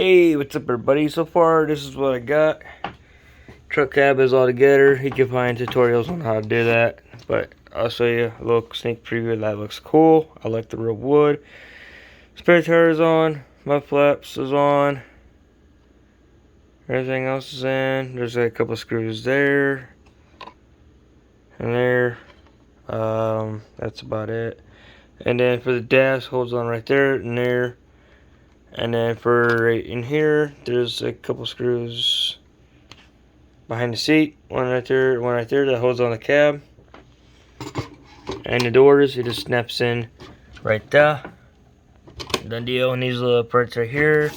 Hey, what's up everybody? So far, this is what I got. Truck cab is all together. You can find tutorials on how to do that, but I'll show you a little sneak preview. That looks cool. I like the real wood. Spare tire is on. Mud flaps is on. Everything else is in. There's a couple screws there and there. That's about it. And then for the dash, holds on right there and there. And then for right in here, there's a couple screws behind the seat. One right there that holds on the cab. And the doors, it just snaps in right there. Done deal. And these little parts right here.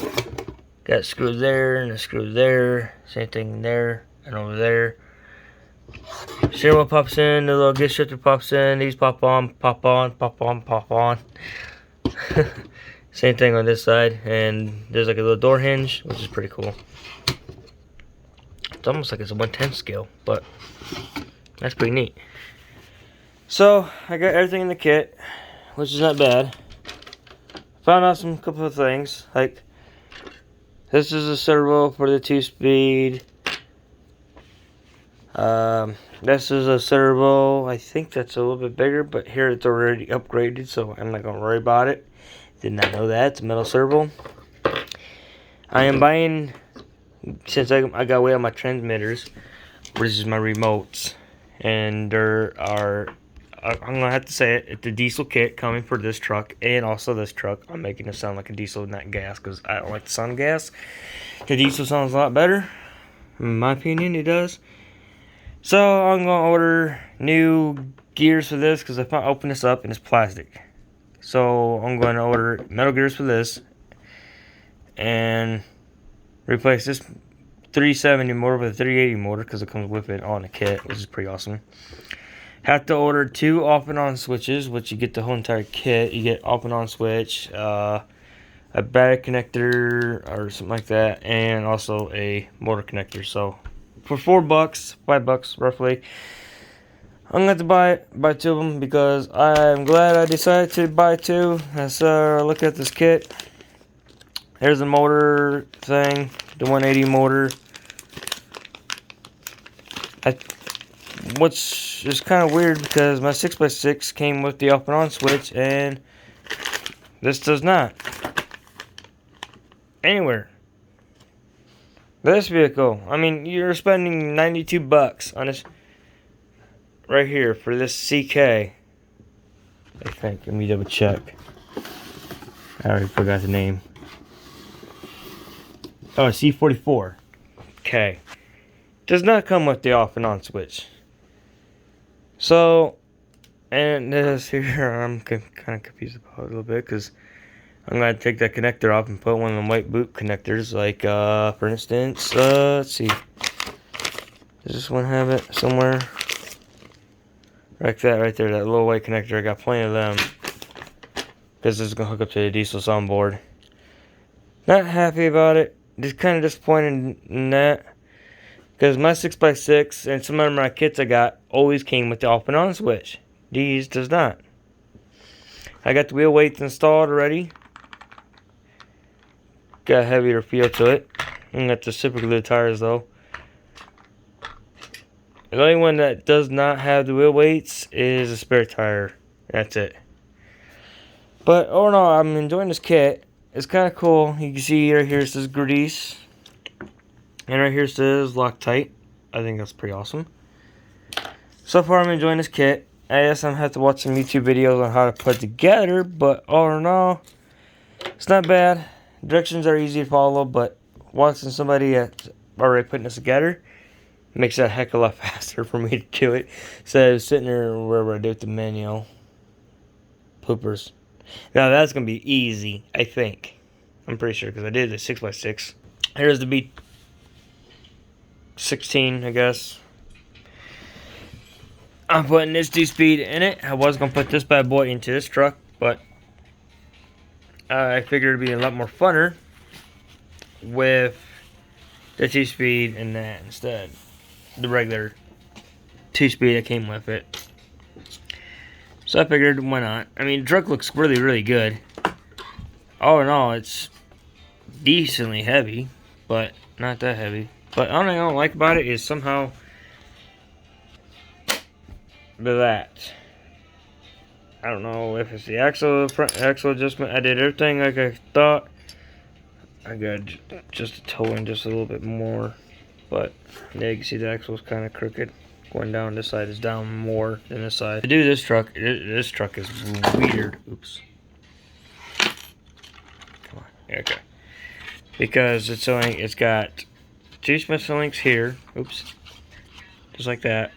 Got screws there and a screw there. Same thing there and over there. Steering wheel pops in, the little gear shifter pops in. These pop on, pop on, pop on, pop on. Same thing on this side, and there's like a little door hinge, which is pretty cool. It's almost like it's a 1/10 scale, but that's pretty neat. So I got everything in the kit, which is not bad. Found out some couple of things, like this is a servo for the 2-speed. This is a servo. I think that's a little bit bigger, but here it's already upgraded, so I'm not gonna worry about it. Did not know that. It's a metal servo. I am buying, since I got away on my transmitters, which is my remotes, and there are, I'm gonna have to say it, it's a diesel kit coming for this truck and also this truck. I'm making it sound like a diesel, not gas, because I don't like the sound of gas. The diesel sounds a lot better, in my opinion. It does. So I'm gonna order new gears for this, because if I open this up and it's plastic. So I'm going to order metal gears for this and replace this 370 motor with a 380 motor, because it comes with it on the kit, which is pretty awesome. Have to order 2 off and on switches, which you get the whole entire kit. You get off and on switch, a battery connector or something like that, and also a motor connector. So for $4, $5 roughly, I'm going to have to buy 2 of them, because I'm glad I decided to buy 2. Let's look at this kit. Here's the motor thing, the 180 motor. Which is kind of weird, because my 6x6 came with the off and on switch, and this does not. Anywhere. This vehicle, I mean, you're spending $92 on this. Right here for this CK, I think. Let me double check. I already forgot the name. Oh, C44K. Does not come with the off and on switch. So, and this here, I'm kind of confused about it a little bit, because I'm going to take that connector off and put one of the white boot connectors. Like, for instance, let's see. Does this one have it somewhere? Like that right there, that little white connector. I got plenty of them, because this is going to hook up to the diesel soundboard. Not happy about it. Just kind of disappointed in that, because my 6x6 and some of my kits I got always came with the off and on switch. These does not. I got the wheel weights installed already. Got a heavier feel to it. I got the super glue tires though. The only one that does not have the wheel weights is a spare tire. That's it. But oh no, I'm enjoying this kit. It's kind of cool. You can see right here it says grease, and right here it says Loctite. I think that's pretty awesome. So far I'm enjoying this kit. I guess I'm gonna have to watch some YouTube videos on how to put it together, but all in all, it's not bad. Directions are easy to follow, but watching somebody that's already putting this together makes that a heck of a lot faster for me to do it. So sitting there wherever I do with the manual. Poopers. Now that's going to be easy, I think. I'm pretty sure, because I did the 6x6. Here's the B16, I guess. I'm putting this 2-speed in it. I was going to put this bad boy into this truck, but I figured it'd be a lot more funner with the 2-speed and that instead. The regular 2-speed that came with it. So I figured, why not? I mean, the truck looks really, really good. All in all, it's decently heavy, but not that heavy. But the only thing I don't like about it is somehow that. I don't know if it's the front axle adjustment. I did everything like I thought. I got just a toe in just a little bit more. But yeah, you can see the axle's kind of crooked. Going down, this side is down more than this side. To do this truck is weird. Oops. Come on. Okay. Because it's got 2 Smith links here. Oops. Just like that.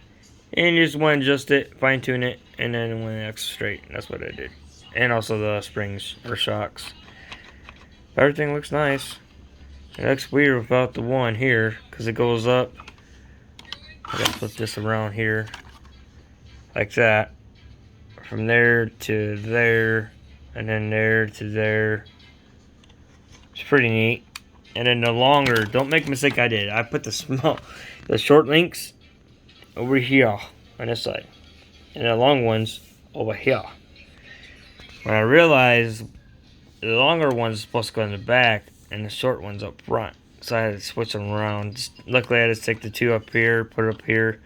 And you just want to adjust it, fine tune it, and then when it's straight. That's what I did. And also the springs or shocks. Everything looks nice. It looks weird without the one here because it goes up. I gotta flip this around here like that. From there to there, and then there to there. It's pretty neat. And then the longer, don't make a mistake I did. I put the short links over here on this side, and the long ones over here. When I realized the longer one's supposed to go in the back, and the short one's up front, so I had to switch them around. Luckily, I just take the 2 up here, put it up here,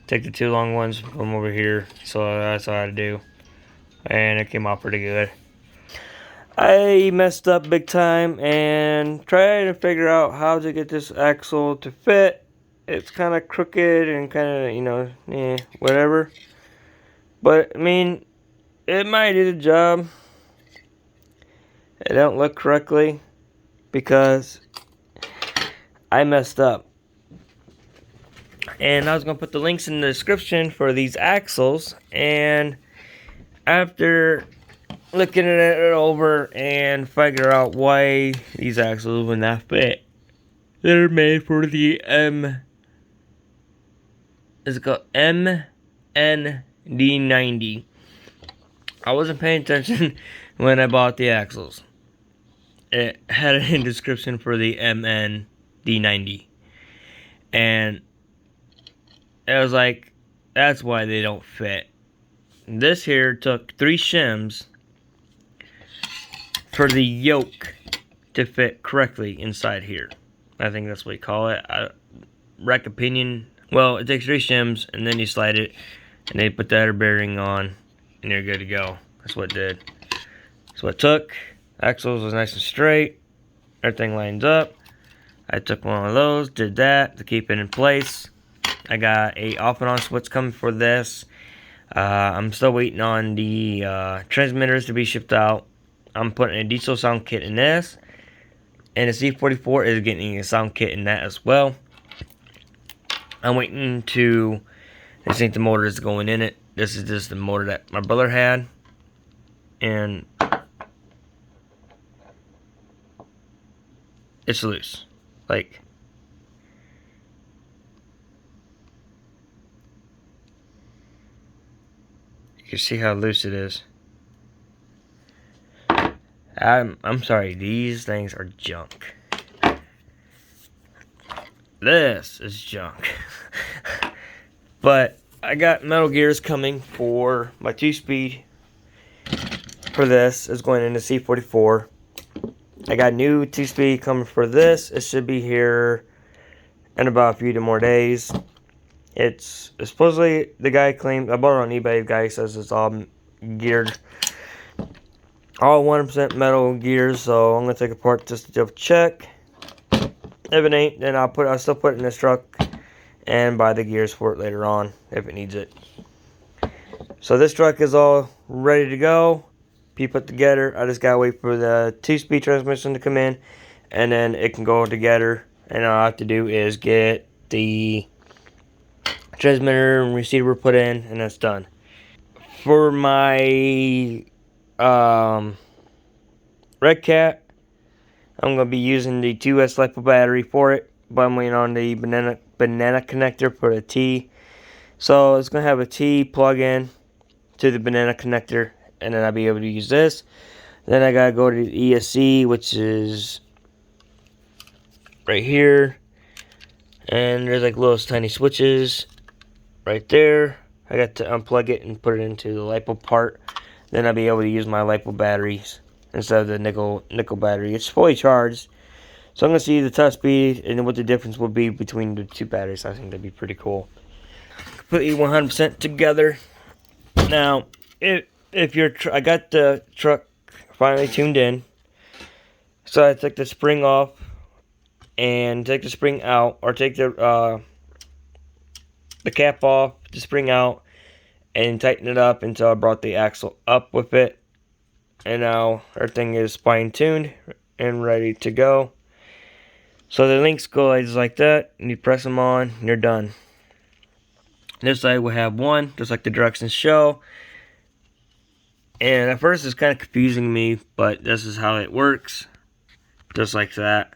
take the 2 long ones, put them over here. So that's what I had to do, and it came out pretty good. I messed up big time and tried to figure out how to get this axle to fit. It's kind of crooked and kind of, whatever. But, I mean, it might do the job. It don't look correctly because I messed up. And I was going to put the links in the description for these axles. And after looking at it over and figure out why these axles would not fit, they're made for the is it called MND90. I wasn't paying attention when I bought the axles. It had it in description for the MND90, and I was like, that's why they don't fit. This here took 3 shims for the yoke to fit correctly inside here. I think that's what you call it. Rec opinion. Well, it takes 3 shims, and then you slide it, and they put the outer bearing on, and you're good to go. That's what it did. That's what it took. Axles was nice and straight. Everything lines up. I took one of those, did that to keep it in place. I got a off and on switch coming for this. I'm still waiting on the transmitters to be shipped out. I'm putting a diesel sound kit in this, and the C44 is getting a sound kit in that as well. I'm waiting to, this ain't the motor that's going in it. This is just the motor that my brother had, and it's loose. Like, you can see how loose it is. I'm sorry, these things are junk. This is junk. But I got metal gears coming for my 2-speed. For this is going into C44. I got new 2-speed coming for this. It should be here in about a few more days. It's supposedly, the guy claimed, I bought it on eBay. The guy says it's all geared, all 100% metal gears. So I'm gonna take it apart just to double check. If it ain't, then I'll still put it in this truck and buy the gears for it later on if it needs it. So this truck is all ready to go, be put together. I just gotta wait for the 2-speed transmission to come in, and then it can go together. And all I have to do is get the transmitter and receiver put in, and that's done. For my Red Cat, I'm going to be using the 2S LiPo battery for it, but I'm waiting on the banana connector for the T. So it's going to have a T plug-in to the banana connector, and then I'll be able to use this. Then I got to go to the ESC, which is right here. And there's like little tiny switches right there. I got to unplug it and put it into the LiPo part. Then I'll be able to use my LiPo batteries instead of the nickel battery. It's fully charged, So I'm going to see the top speed and what the difference will be between the two batteries. I think that'd be pretty cool. Completely 100% together. Now, if you're, I got the truck finally tuned in. So I took the spring off and take the spring out, or take the cap off, the spring out, and tighten it up until I brought the axle up with it. And now everything is fine tuned and ready to go. So the links go just like that, and you press them on, and you're done. This side will have one, just like the directions show. And at first it's kind of confusing me, but this is how it works. Just like that.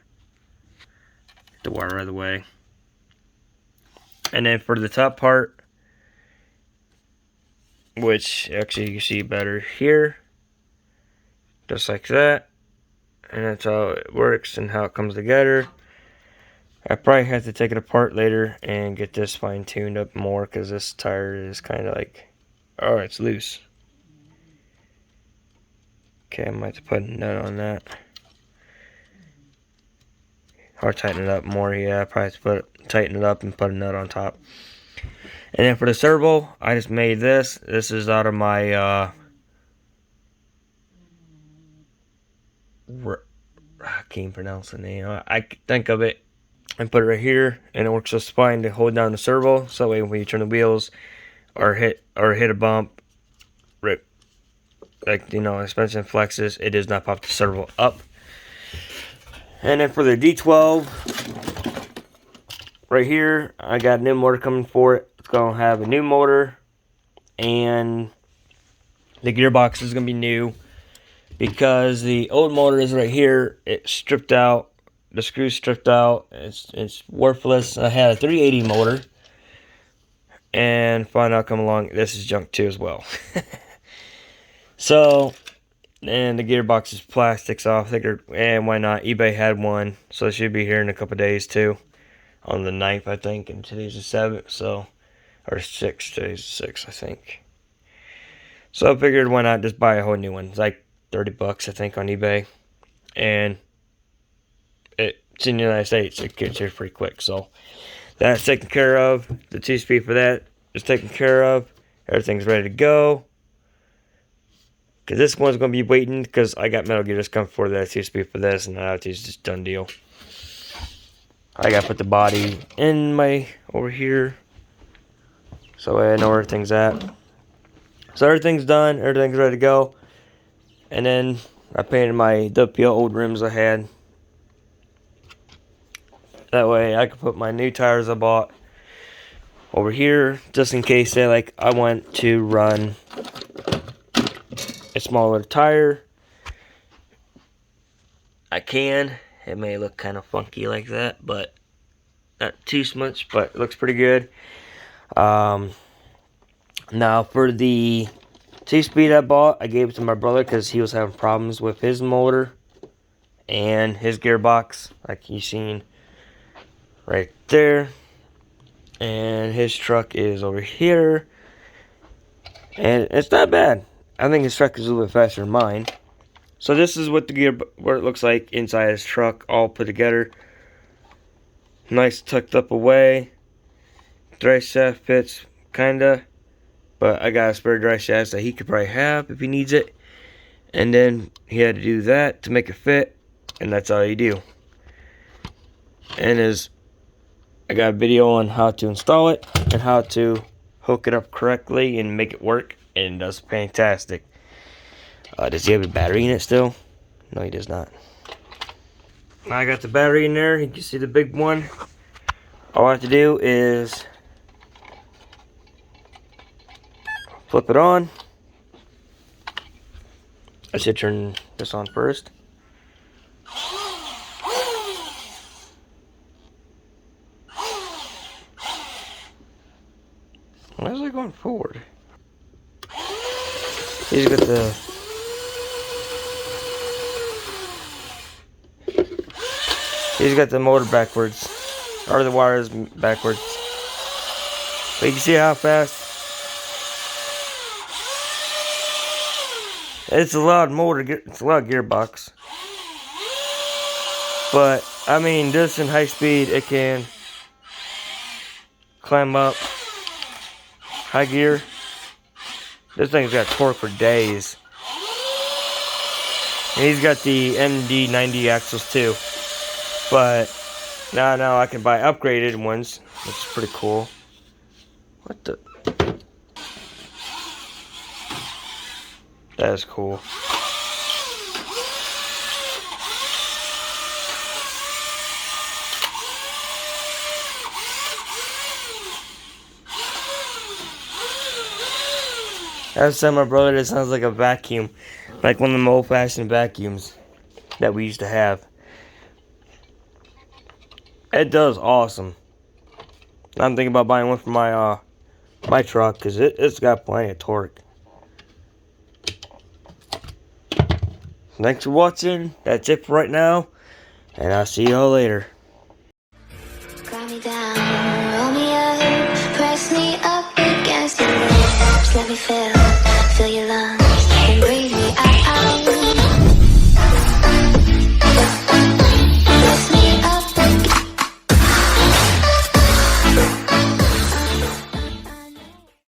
The wire right of the way. And then for the top part, which actually you see better here, just like that. And that's how it works and how it comes together. I probably have to take it apart later and get this fine-tuned up more, because this tire is kind of like, oh, it's loose. Okay, I might have to put a nut on that. Or tighten it up more. Yeah, I probably have to tighten it up and put a nut on top. And then for the servo, I just made this. This is out of my I can't pronounce the name. I think of it and put it right here, and it works just fine to hold down the servo. So that way, when you turn the wheels or hit a bump, rip, like suspension flexes, it does not pop the servo up. And then for the D12, right here, I got a new motor coming for it. It's gonna have a new motor, and the gearbox is gonna be new, because the old motor is right here. It's stripped out. The screw's stripped out. It's worthless. I had a 380 motor, and find out come along, this is junk too as well. So, and the gearbox is plastics off. And why not? eBay had one, so it should be here in a couple days too, on the 9th, I think, and today's the 7th, so, or 6th. Today's the 6th, I think. So I figured, why not just buy a whole new one? It's like $30, I think, on eBay, and it's in the United States. It gets here pretty quick, so that's taken care of. The 2-speed for that is taken care of. Everything's ready to go. Because this one's going to be waiting, because I got Metal Gear just coming for that 2-speed for this, and that is just done deal. I got to put the body in my, over here, so I know where everything's at. So everything's done, everything's ready to go. And then I painted my WPL old rims I had. That way I could put my new tires I bought over here, just in case, say, like, I want to run a smaller tire. I can. It may look kind of funky like that, but not too much, but it looks pretty good. Now for the 2-speed I bought, I gave it to my brother because he was having problems with his motor and his gearbox, like you seen right there. And his truck is over here, and it's not bad. I think his truck is a little bit faster than mine. So this is what what it looks like inside his truck, all put together. Nice tucked up away. Dry shaft fits, kinda. But I got a spare dry shaft that he could probably have if he needs it. And then he had to do that to make it fit. And that's all you do. And I got a video on how to install it and how to hook it up correctly and make it work. And it does fantastic. Does he have a battery in it still? No, he does not. I got the battery in there. You can see the big one. All I have to do is flip it on. I should turn this on first. Why is it going forward? He's got the motor backwards, or the wires backwards. But you can see how fast. It's a loud motor. It's a loud gearbox. But I mean, this in high speed, it can climb up high gear. This thing's got torque for days. And he's got the MD90 axles too. But now I can buy upgraded ones, which is pretty cool. What the? That is cool. I was telling my brother that sounds like a vacuum. Like one of them old-fashioned vacuums that we used to have. It does awesome. I'm thinking about buying one for my truck because it's got plenty of torque. Thanks for watching. That's it for right now, and I'll see y'all later. Grind me down, roll me up, press me up against your lips, let me feel